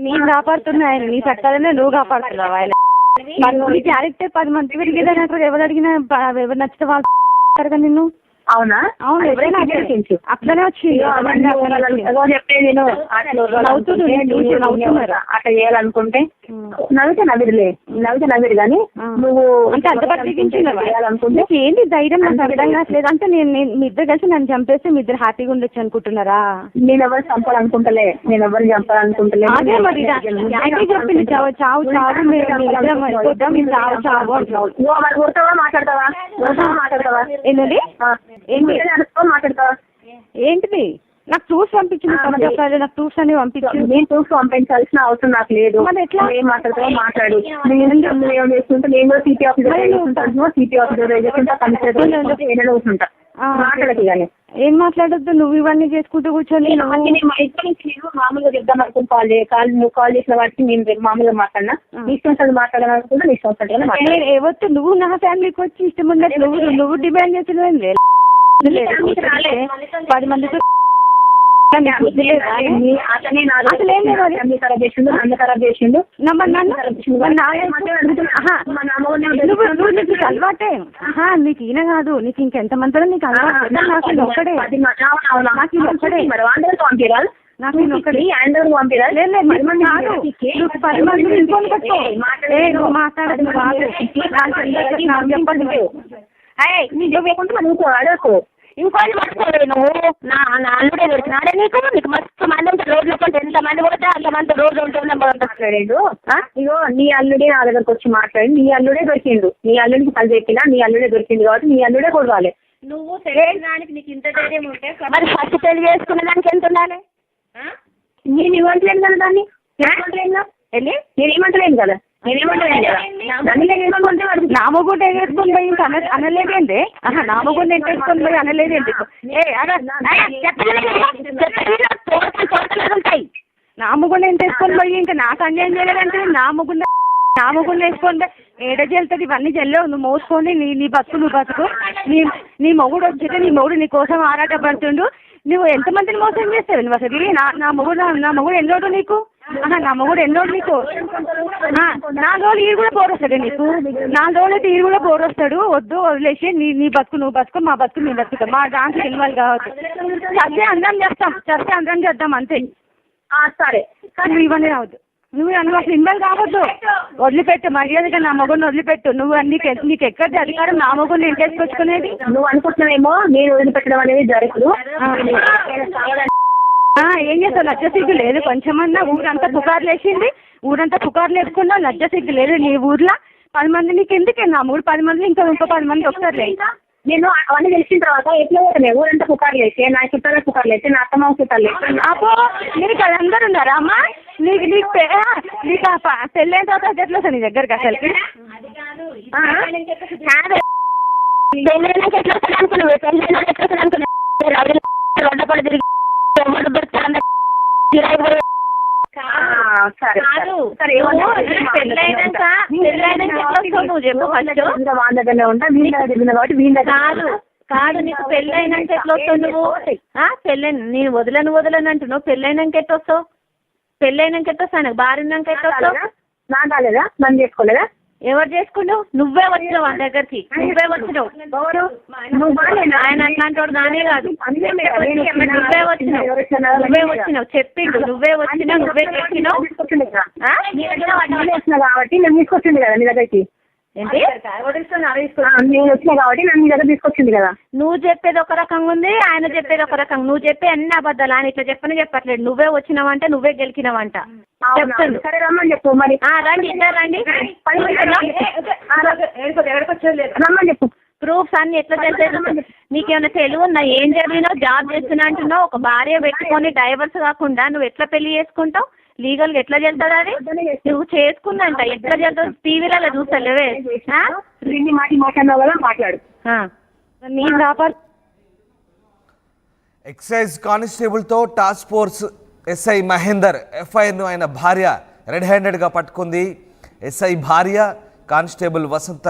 నేను కాపాడుతున్నా ఆయన, నీ చట్టాలనే నువ్వు కాపాడుతున్నావు ఆయన. నీ క్యారెక్టర్ 10 మంది విరిగేదని ఎవరు అడిగినా ఎవరు నచ్చితే వాళ్ళు నిన్ను. అవునా? అవును, ఎవరైనా అట్లనే వచ్చింది. చెప్పేది అట్లా చేయాలనుకుంటే నవ్వితే నవ్విదిలే, నవ్వితే నవ్విదు కానీ నువ్వు అంటే అంత చేయాలనుకుంటే ఏంటి ధైర్యం నాకు అర్థం కావట్లేదు. అంటే నేను మీ ఇద్దరు కలిసి నన్ను చంపేస్తే మీ ఇద్దరు హ్యాపీగా ఉండొచ్చు అనుకుంటున్నారా? నేను ఎవరు చంపాలనుకుంటలే, నేను ఎవరు చంపాలనుకుంటలే. అదే మరి చెప్పింది చావు చావు చావు చావు మాట్లాడతావా మాట్లాడతావా ఏంటండి మాట్లాడతావా? ఏంటిది? నాకు ప్రూఫ్స్ పంపించింది, నాకు ప్రూఫ్స్ అనేవి పంపించింది. నేను ప్రూఫ్స్ పంపించాల్సిన అవసరం నాకు లేదు. ఎట్లా ఏం మాట్లాడతావో మాట్లాడు. ఏం చేసుకుంటా నేను కూడా సిటీ ఆఫీసర్ సిటీ ఆఫీసర్ ఏదైనా కూర్చుంటా. మాట్లాడదు కానీ ఏం మాట్లాడద్దు, నువ్వు ఇవన్నీ చేసుకుంటూ కూర్చొని మామూలుగా చెప్దాం అనుకుని నువ్వు కాల్ చేసిన వాటికి నేను మామూలుగా మాట్లాడినా. నీ ఇష్టం మాట్లాడాలనుకుంటే నీ ఇష్టం ఏవత్తు నువ్వు నా ఫ్యామిలీకి వచ్చి ఇష్టం ఉన్నట్టు నువ్వు డిమాండ్ చేసిన 10 మందితో అలవాటే. నీకు ఈయన కాదు, నీకు ఇంకెంత మంది నీకు అలవాటు. నాకు ఒక్కడే, నాకు ఒక్కడే, నాకు ఒక్కడే. 10 మంది ఇంకొని పెట్టుకో. నువ్వు మాట్లాడదు అడగకు. ఇంకోటి పట్టుకోలేదు నువ్వు. నా అల్లుడే దొరికినాడే నీకు. నీకు మస్తు మంది ఉంటే రోడ్లు కొంటే ఎంత మంది పోతే అంతమంది రోడ్లు ఉంటుండలేదు. ఇగో నీ అల్లుడే నా దగ్గరకు వచ్చి మాట్లాడి నీ అల్లుడే దొరికిండు. నీ అల్లుడికి పని చెప్పినా నీ అల్లుడే దొరికింది కాబట్టి నీ అల్లుడే కొడవాలి. నువ్వు తెలియడానికి నీకు ఇంత ధైర్యం ఉంటే మరి ఫస్ట్ పెళ్లి చేసుకునే దానికి ఎంత ఉండాలి? నేను ఇవ్వట్లేను కదా దాన్ని, నేను ఏమంటలేను కదా. నామగుండ ఎగేసుకొని పోయి అనలేదేంటి? నామగుండ ఎగేసుకొని పోయి అనలేదేంటి? నామగుండ ఎంత వేసుకొని పోయి ఇంకా నాకు అన్యాయం చేయలేదంటే నామగుండ వేసుకొని ఏడ చెల్తుంది. ఇవన్నీ చెల్లవు. నువ్వు మోసుకొని నీ బతుకు నువ్వు బతుకు. నీ మొగుడు వచ్చితే నీ మొగుడు నీ కోసం ఆరాటపడుతుండు. నువ్వు ఎంతమందిని మోసం చేస్తావు నువ్వు అసలు? నా మొగుడు ఎన్నోడు నీకు? నా మొగుడు ఎన్నోడు నీకు? 4 రోజులు ఈడు కూడా పోరొస్తాడు నీకు. 4 రోజులు అయితే ఈడు కూడా పోరొస్తాడు. వద్దు, వదిలేసి నీ బతుకు నువ్వు బతుకు, మా బతుకు నీ బతుకు. మా దాంట్లో ఇన్వాల్వ్ కావచ్చు. చస్తే అందరం చేద్దాం అంతే. సరే, నువ్వు ఇవన్నీ రావద్దు. నువ్వు అసలు ఇన్వాల్వ్ కావద్దు. వదిలిపెట్టు, మర్యాదగా నా మొగుడిని వదిలిపెట్టు. నువ్వు నీకు ఎక్కడిది అధికారం నా మొగుడిని ఇంటేసుకొచ్చుకునేది? నువ్వు అనుకుంటున్నావేమో నేను వదిలిపెట్టడం అనేది జరగదు. ఏం చేస్తావు? లజ్జ సిగ్గు లేదు కొంచెమన్నా? ఊరంతా పుకార్లు వేసింది, ఊరంతా పుకార్లు వేసుకున్నావు. లజ్జ సిగ్గు లేదు నీ ఊర్లో? 10 మంది నీకు ఎందుకే? నా మూడు 10 మంది ఇంకో 10 మంది వస్తారు. నేను అవన్నీ తెలిసిన తర్వాత ఎట్లా పోతున్నాయి? ఊరంతా పుకార్లు వేస్తే నా చుట్టాల పుకార్లు వేస్తే నా అత్తమ్మ చుట్టాలు అపో నీకు అందరు ఉన్నారా అమ్మా? నీకు పెళ్ళైన తర్వాత ఎట్లా వస్తా నీ దగ్గరికి అసలు? కాదు నీకు పెళ్ళైనాక ఎట్లా వస్తావు నువ్వు? నేను వదలను అంటున్నావు. పెళ్ళైనాక ఎట్లా వస్తావు? పెళ్ళైనాక ఎట్లా వస్తావు? నాకు భార్య ఉన్నాక ఎట్లా వస్తావు? నా కాలేదా? నన్ను చేసుకోలేదా? ఎవరు చేసుకున్నావు? నువ్వే వచ్చినావు వాళ్ళ దగ్గరికి. నువ్వే వచ్చినావు. ఆయన అట్లాంటి వాడు నానే కాదు. నువ్వే వచ్చినావు చెప్పిండు. నువ్వే వచ్చినావు, నువ్వే చెప్పినావు కాబట్టి నేను తీసుకొచ్చింది కదా నీ దగ్గరికి. ఏంటి నేను వచ్చినా కాబట్టి నన్ను నీ దగ్గర తీసుకొచ్చింది కదా. నువ్వు చెప్పేది ఒక రకంగా ఉంది, ఆయన చెప్పేది ఒక రకంగా. నువ్వు చెప్పే అన్ని అబద్ధాలు. ఆయన ఇట్లా చెప్పట్లేదు. నువ్వే వచ్చినావంట, నువ్వే గెలికినావంట చెప్తాను. సరే రమ్మని చెప్పు మరి. రండి రండి రమ్మని చెప్పు. ప్రూఫ్స్ అన్ని ఎట్లా చేసేది? నీకేమైనా తెలివి ఉందా? ఏం చదివినావు? జాబ్ చేస్తున్నా అంటున్నావు. ఒక భార్య పెట్టుకొని డైవర్స్ కాకుండా నువ్వు ఎట్లా పెళ్లి చేసుకుంటావు? లీగల్ గా ఎట్లా చెల్తుంది? అది నువ్వు చేసుకుందంట. ఎట్లా చెల్తుంది? టీవీలలో చూస్తలేవే. మాట్లాడు. ఎక్సైజ్ కానిస్టేబుల్తో టాస్క్ ఫోర్స్ ఎస్ఐ మహేందర్ ఎఫ్ఐఆర్ను ఆయన భార్య రెడ్ హ్యాండెడ్గా పట్టుకుంది. ఎస్ఐ భార్య కానిస్టేబుల్ వసంత